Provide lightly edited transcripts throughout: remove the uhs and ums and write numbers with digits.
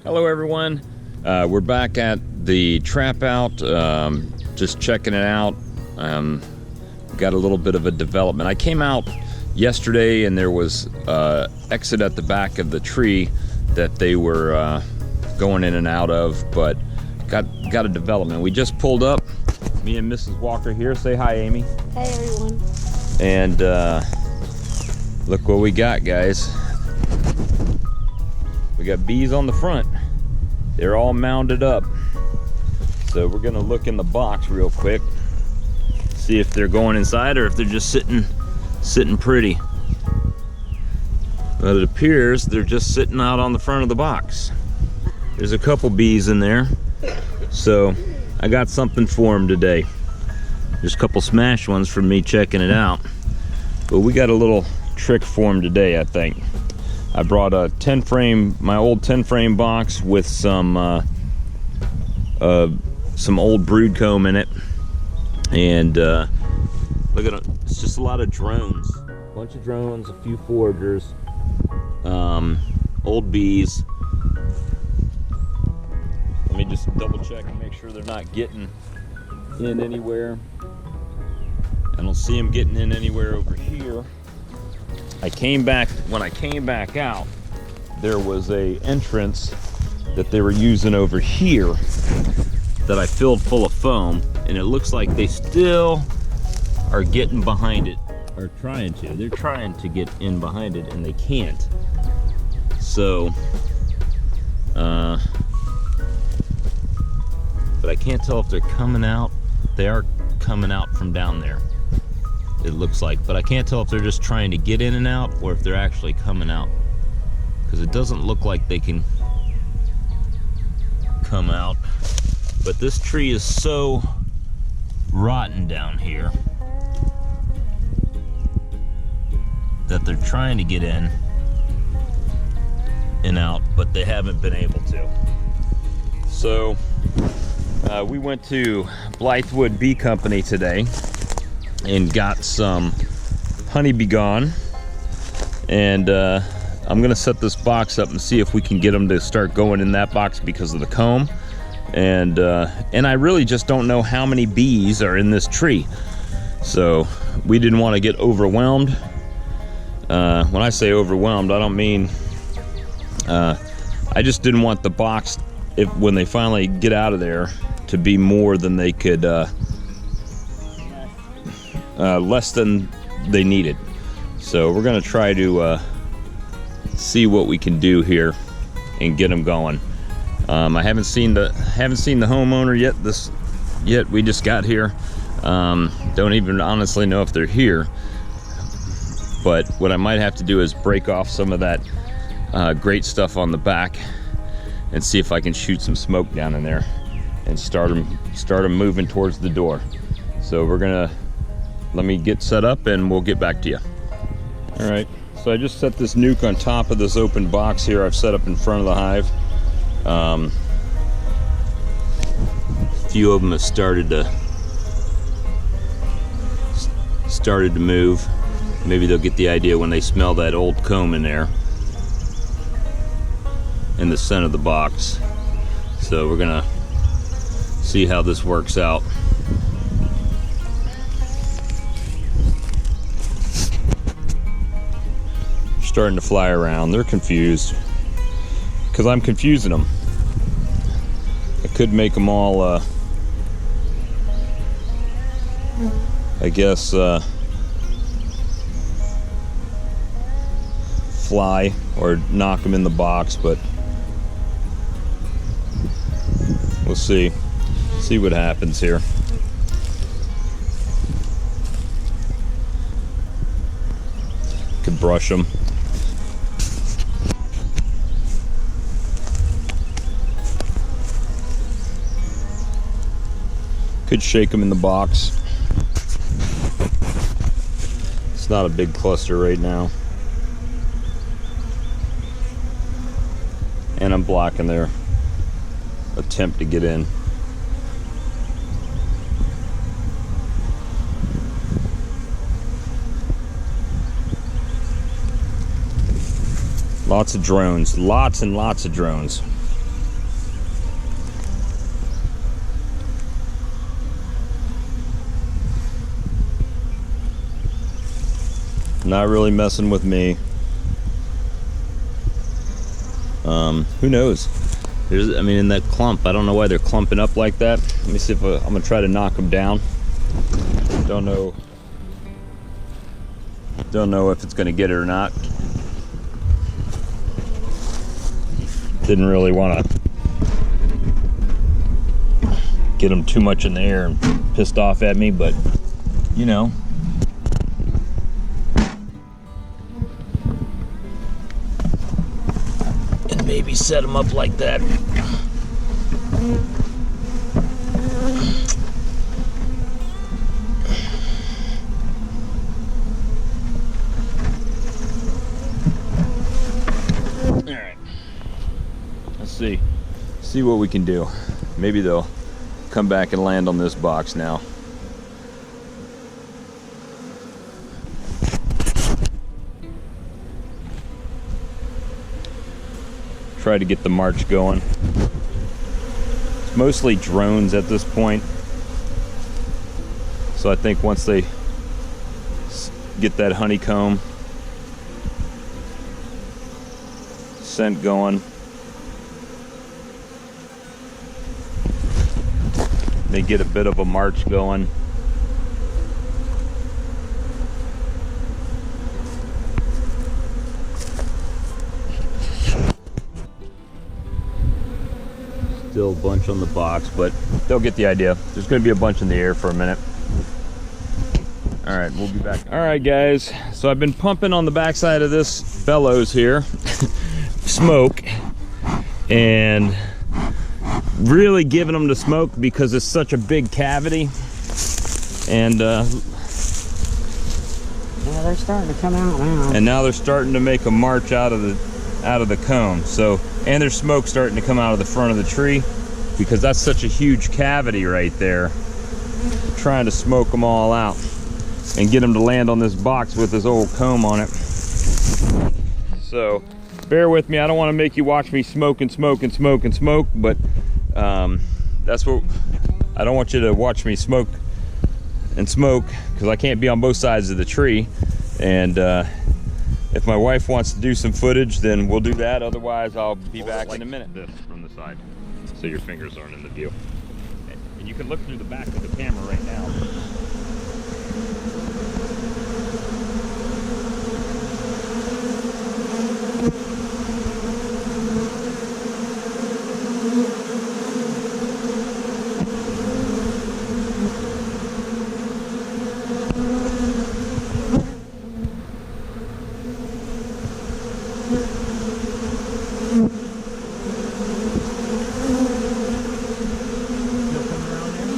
Hello everyone, we're back at the trap out, just checking it out. Got a little bit of a development. I came out yesterday and there was exit at the back of the tree that they were going in and out of, but got a development. We just pulled up, me and Mrs. Walker here. Say hi, Amy. Hey everyone. And look what we got, guys. We got bees on the front. They're all mounded up. So we're gonna look in the box real quick, see if they're going inside or if they're just sitting pretty. But it appears they're just sitting out on the front of the box. There's a couple bees in there. So I got something for them today. There's a couple smashed ones from me checking it out. But we got a little trick for them today, I think. I brought a 10 frame, my old 10 frame box with some old brood comb in it. And look at it, it's just a lot of drones. A bunch of drones, a few foragers, old bees. Let me just double check and make sure they're not getting in anywhere. I don't see them getting in anywhere over here. When I came back out, there was a entrance that they were using over here that I filled full of foam, and it looks like they still are getting behind it, or trying to. They're trying to get in behind it and they can't. So, but I can't tell if they're coming out. They are coming out from down there, it looks like, but I can't tell if they're just trying to get in and out or if they're actually coming out, because it doesn't look like they can come out. But this tree is so rotten down here that they're trying to get in and out, but they haven't been able to. So we went to Blythewood Bee Company today and got some honeybee gone, and I'm gonna set this box up and see if we can get them to start going in that box because of the comb. And I really just don't know how many bees are in this tree, so we didn't want to get overwhelmed. When I say overwhelmed, I don't mean I just didn't want the box, when they finally get out of there, to be more than they could, less than they needed. So we're gonna try to see what we can do here and get them going. I haven't seen the homeowner yet. We just got here. Don't even honestly know if they're here. But what I might have to do is break off some of that great stuff on the back and see if I can shoot some smoke down in there and start them moving towards the door. So let me get set up and we'll get back to you. All right, so I just set this nuke on top of this open box here I've set up in front of the hive. A few of them have started to move. Maybe they'll get the idea when they smell that old comb in there in the center of the box. So we're gonna see how this works out. Starting to fly around. They're confused because I'm confusing them. I could make them all I guess fly or knock them in the box, but we'll see what happens here. Could brush them. Could shake them in the box. It's not a big cluster right now. And I'm blocking their attempt to get in. Lots of drones, lots and lots of drones. Not really messing with me. Who knows? I mean, in that clump, I don't know why they're clumping up like that. Let me see if I'm gonna try to knock them down. Don't know if it's gonna get it or not. Didn't really want to get them too much in the air and pissed off at me, but you know. And maybe set them up like that. See what we can do. Maybe they'll come back and land on this box now. Try to get the march going. It's mostly drones at this point, so I think once they get that honeycomb scent going, they get a bit of a march going. Still a bunch on the box, but they'll get the idea. There's going to be a bunch in the air for a minute. All right, we'll be back. All right, guys. So I've been pumping on the backside of this bellows here, smoke, and really giving them the smoke because it's such a big cavity. And yeah, they're starting to come out now. And now they're starting to make a march out of the cone. So, and there's smoke starting to come out of the front of the tree because that's such a huge cavity right there. Trying to smoke them all out and get them to land on this box with this old comb on it. So bear with me. I don't want to make you watch me smoke and smoke and smoke and smoke, but that's what I don't want you to watch me smoke and smoke, because I can't be on both sides of the tree. And if my wife wants to do some footage, then we'll do that. Otherwise, I'll be back in a minute. This from the side, so your fingers aren't in the view. And you can look through the back of the camera right now.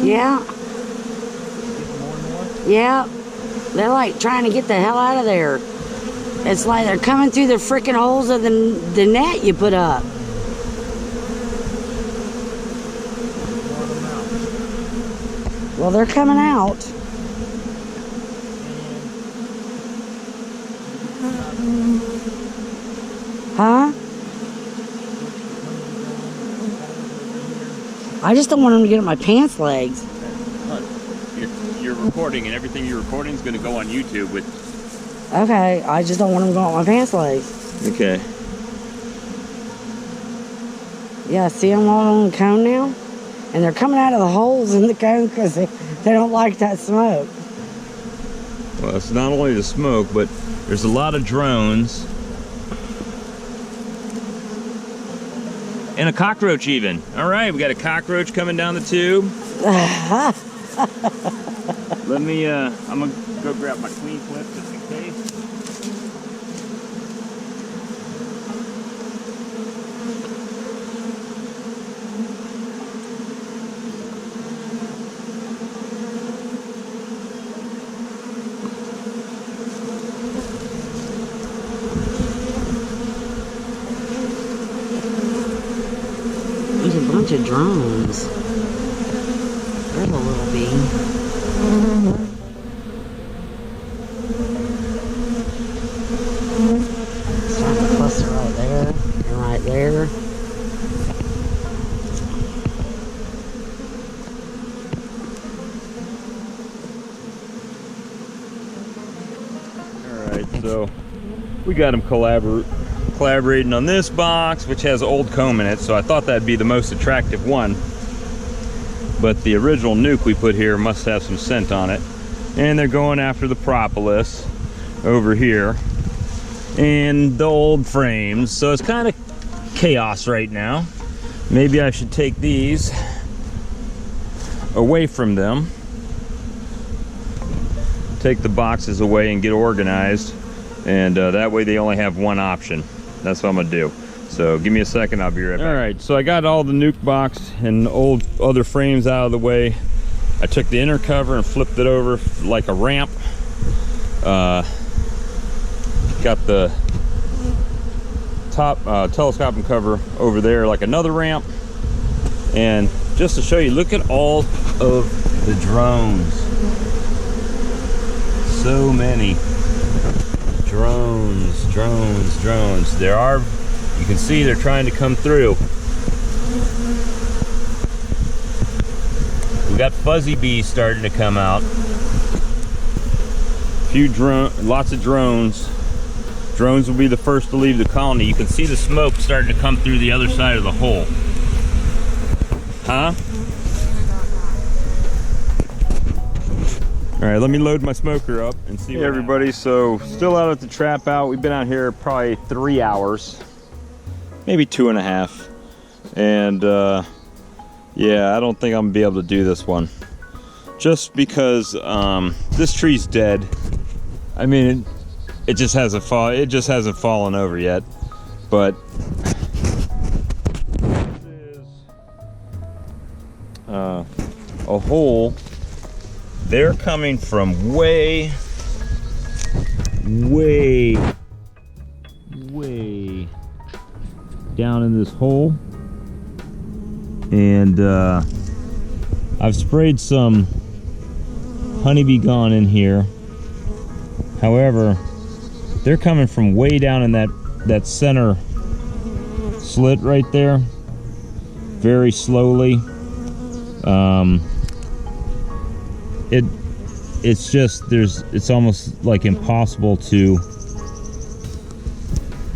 Yeah. Yeah. They're like trying to get the hell out of there. It's like they're coming through the freaking holes of the net you put up. Well, they're coming out. Huh? I just don't want them to get up my pants legs. You're recording, and everything you're recording is going to go on YouTube with... Okay, I just don't want them to go up my pants legs. Okay. Yeah, see them all on the cone now? And they're coming out of the holes in the cone because they don't like that smoke. Well, it's not only the smoke, but there's a lot of drones. And a cockroach even. All right, we got a cockroach coming down the tube. Let me, I'm gonna go grab my clean clip just in case. There's a bunch of drones. There's a little bee. Starting to cluster right there and right there. All right. So we got them collaborating on this box, which has old comb in it, so I thought that'd be the most attractive one. But the original nuke we put here must have some scent on it. And they're going after the propolis over here and the old frames. So it's kind of chaos right now. Maybe I should take these away from them, take the boxes away and get organized, and that way they only have one option. That's what I'm gonna do. So give me a second, I'll be right back. All right, so I got all the nuke box and old other frames out of the way. I took the inner cover and flipped it over like a ramp. Got the top telescoping cover over there like another ramp. And just to show you, look at all of the drones. So many drones. There are, you can see they're trying to come through. We got fuzzy bees starting to come out. Lots of drones. Drones will be the first to leave the colony. You can see the smoke starting to come through the other side of the hole. Huh? All right, let me load my smoker up and see. Hey everybody, so still out at the trap out. We've been out here probably 3 hours, maybe 2.5. And yeah, I don't think I'm gonna be able to do this one. Just because this tree's dead. I mean, it just hasn't fallen over yet. But this is a hole. They're coming from way down in this hole. And I've sprayed some honeybee gone in here. However, they're coming from way down in that center slit right there, very slowly. It's just, it's almost like impossible to,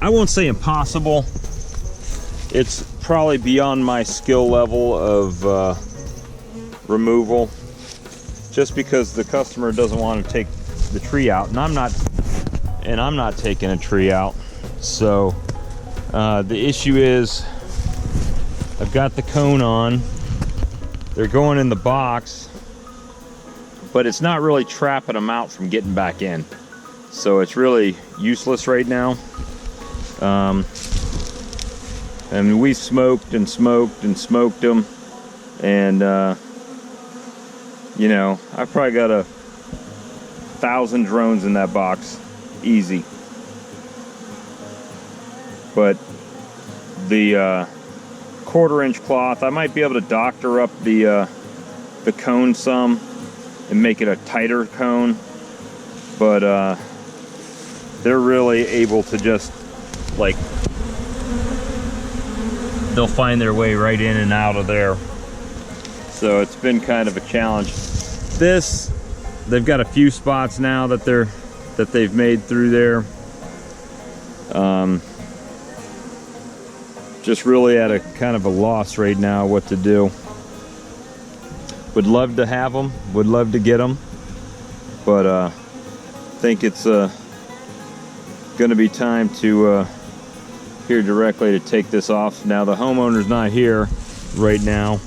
I won't say impossible, it's probably beyond my skill level of removal, just because the customer doesn't want to take the tree out, and I'm not taking a tree out. So the issue is, I've got the cone on, they're going in the box, but it's not really trapping them out from getting back in. So it's really useless right now. I mean, we've smoked and smoked and smoked them, and you know, I've probably got 1,000 drones in that box, easy. But the 1/4-inch cloth, I might be able to doctor up the cone some and make it a tighter cone, but they're really able to just, like, they'll find their way right in and out of there. So it's been kind of a challenge. This, they've got a few spots now that they've made through there. Just really at a kind of a loss right now what to do. Would love to have them, would love to get them, but think it's gonna be time to here directly to take this off. Now the homeowner's not here right now,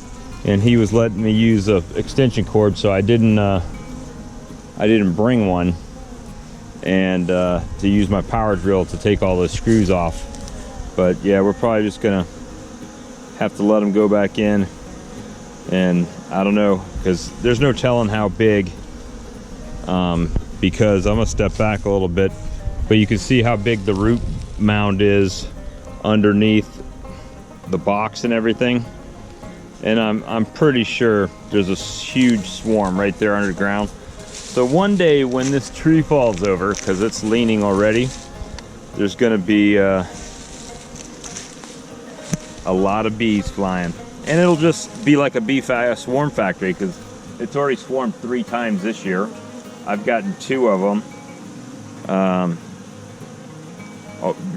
and he was letting me use a extension cord, so I didn't bring one, and to use my power drill to take all those screws off. But yeah, we're probably just gonna have to let them go back in, and I don't know, because there's no telling how big, because I'm gonna step back a little bit, but you can see how big the root mound is underneath the box and everything. And I'm pretty sure there's a huge swarm right there underground. So one day when this tree falls over, because it's leaning already, there's gonna be a lot of bees flying. And it'll just be like a swarm factory, because it's already swarmed 3 times this year. I've gotten 2 of them.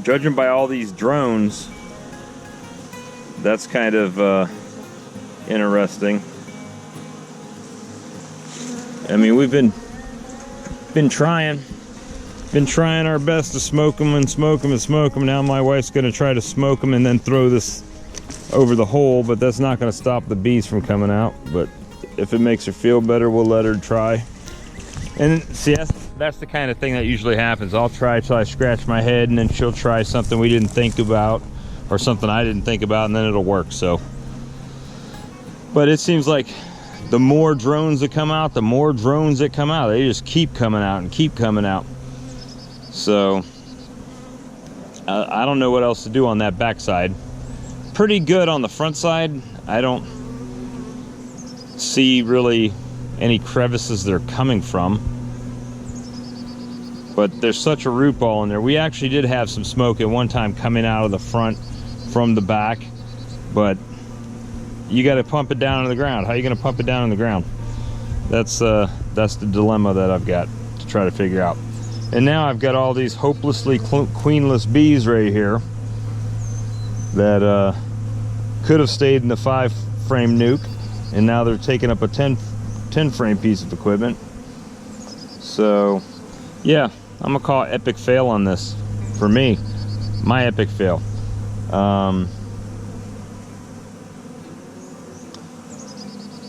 judging by all these drones, that's kind of interesting. I mean, we've been trying our best to smoke them and smoke them and smoke them. Now my wife's going to try to smoke them and then throw this over the hole, but that's not going to stop the bees from coming out. But if it makes her feel better, we'll let her try. And see, that's the kind of thing that usually happens. I'll try till I scratch my head, and then she'll try something we didn't think about, or something I didn't think about, and then it'll work. So, but it seems like the more drones that come out, the more drones that come out. They just keep coming out and keep coming out. So I don't know what else to do on that backside. Pretty good on the front side. I don't see really any crevices they're coming from, but there's such a root ball in there. We actually did have some smoke at one time coming out of the front from the back, but you got to pump it down to the ground. How are you going to pump it down in the ground? That's the dilemma that I've got to try to figure out. And now I've got all these hopelessly queenless bees right here that could have stayed in the 5-frame nuke, and now they're taking up a 10-frame piece of equipment. So yeah, I'm gonna call it epic fail on this. For me, my epic fail.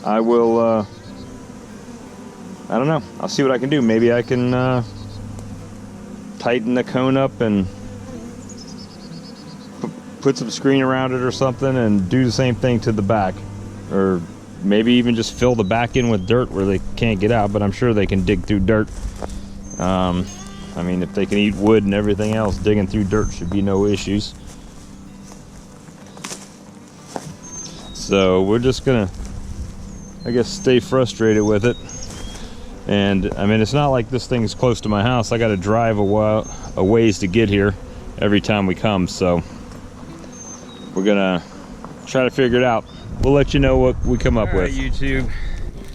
I will I don't know, I'll see what I can do. Maybe I can tighten the cone up and put some screen around it or something, and do the same thing to the back, or maybe even just fill the back in with dirt where they can't get out. But I'm sure they can dig through dirt. I mean, if they can eat wood and everything else, digging through dirt should be no issues. So we're just gonna, I guess, stay frustrated with it. And I mean, it's not like this thing's close to my house. I got to drive a ways to get here every time we come. So we're gonna try to figure it out. We'll let you know what we come up with. YouTube.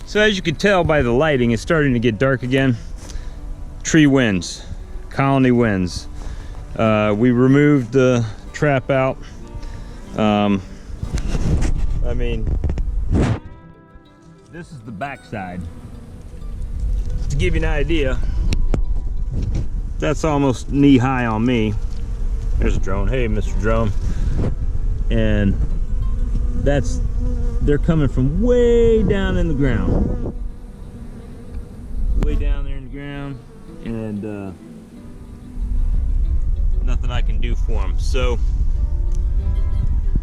So as you can tell by the lighting, it's starting to get dark again. Tree winds, colony winds. We removed the trap out. I mean, this is the backside. To give you an idea, that's almost knee high on me. There's a drone. Hey, Mr. Drone. And they're coming from way down in the ground. Way down there in the ground. And nothing I can do for them. So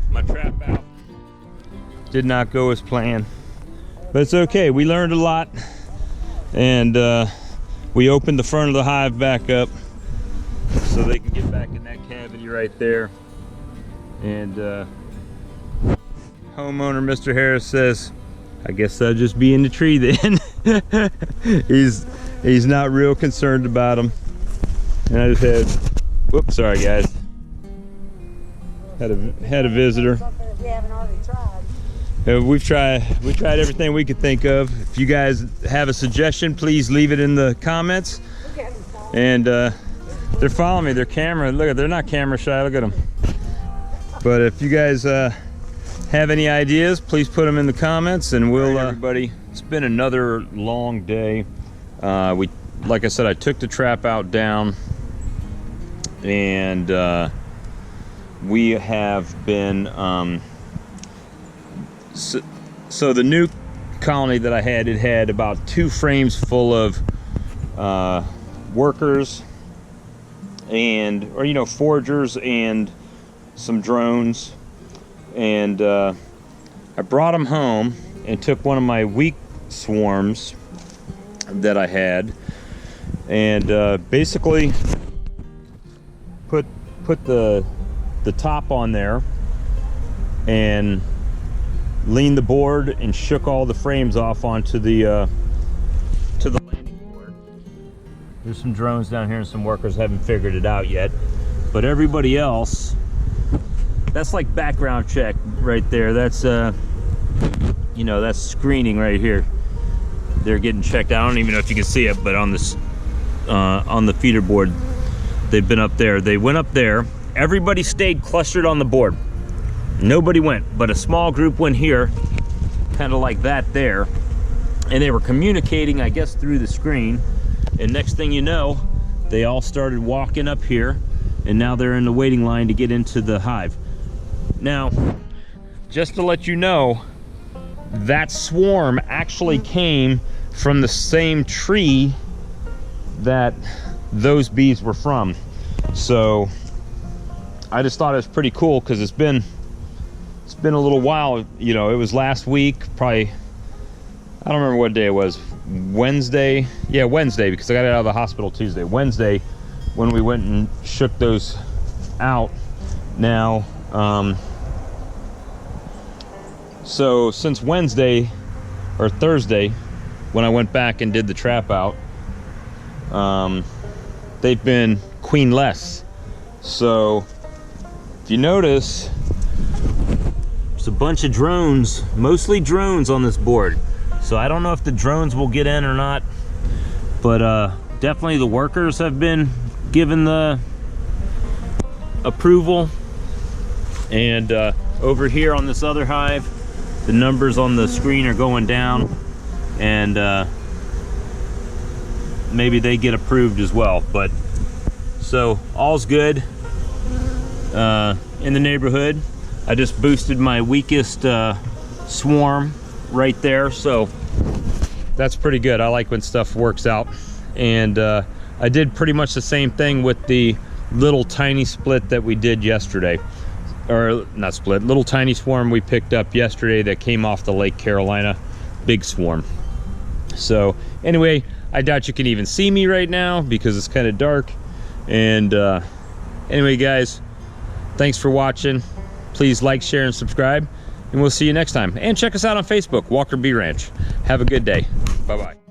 my trap out did not go as planned. But it's okay. We learned a lot. And we opened the front of the hive back up so they can get back in that cavity right there. And homeowner Mr. Harris says, I guess I'll just be in the tree then. he's not real concerned about them. And I just had, whoops, sorry guys, had a visitor. We haven't already tried. We tried everything we could think of. If you guys have a suggestion, please leave it in the comments. And they're following me. Their camera, look, they're not camera shy. Look at them. But if you guys have any ideas, please put them in the comments, and we'll. Everybody, it's been another long day. Like I said, I took the trap out down, and we have been. So the new colony that I had, it had about 2 frames full of workers and, or you know, foragers and some drones. And I brought them home and took one of my weak swarms that I had, and basically put the top on there and leaned the board and shook all the frames off onto the landing board. There's some drones down here and some workers haven't figured it out yet, but everybody else, that's like background check right there. That's you know, that's screening right here. They're getting checked out. I don't even know if you can see it, but on this on the feeder board, they've been up there. They went up there. Everybody stayed clustered on the board. Nobody went, but a small group went here, kind of like that there. And they were communicating, I guess, through the screen. And next thing you know, they all started walking up here, and now they're in the waiting line to get into the hive. Now, just to let you know, that swarm actually came from the same tree that those bees were from. So I just thought it was pretty cool, because it's been a little while. You know, it was last week, probably, I don't remember what day it was. Wednesday. Yeah, Wednesday, because I got out of the hospital Tuesday. Wednesday, when we went and shook those out. Now, so since Wednesday or Thursday, when I went back and did the trap out, they've been queenless. So if you notice, there's a bunch of drones, mostly drones on this board. So I don't know if the drones will get in or not, but definitely the workers have been given the approval. And over here on this other hive, the numbers on the screen are going down, and maybe they get approved as well. But so all's good in the neighborhood. I just boosted my weakest swarm right there, so that's pretty good. I like when stuff works out. And I did pretty much the same thing with the little tiny split that we did yesterday. Or not split, little tiny swarm we picked up yesterday that came off the Lake Carolina big swarm. So anyway, I doubt you can even see me right now because it's kind of dark. And anyway, guys, thanks for watching. Please like, share, and subscribe, and we'll see you next time. And check us out on Facebook, Walker Bee Ranch. Have a good day. Bye-bye.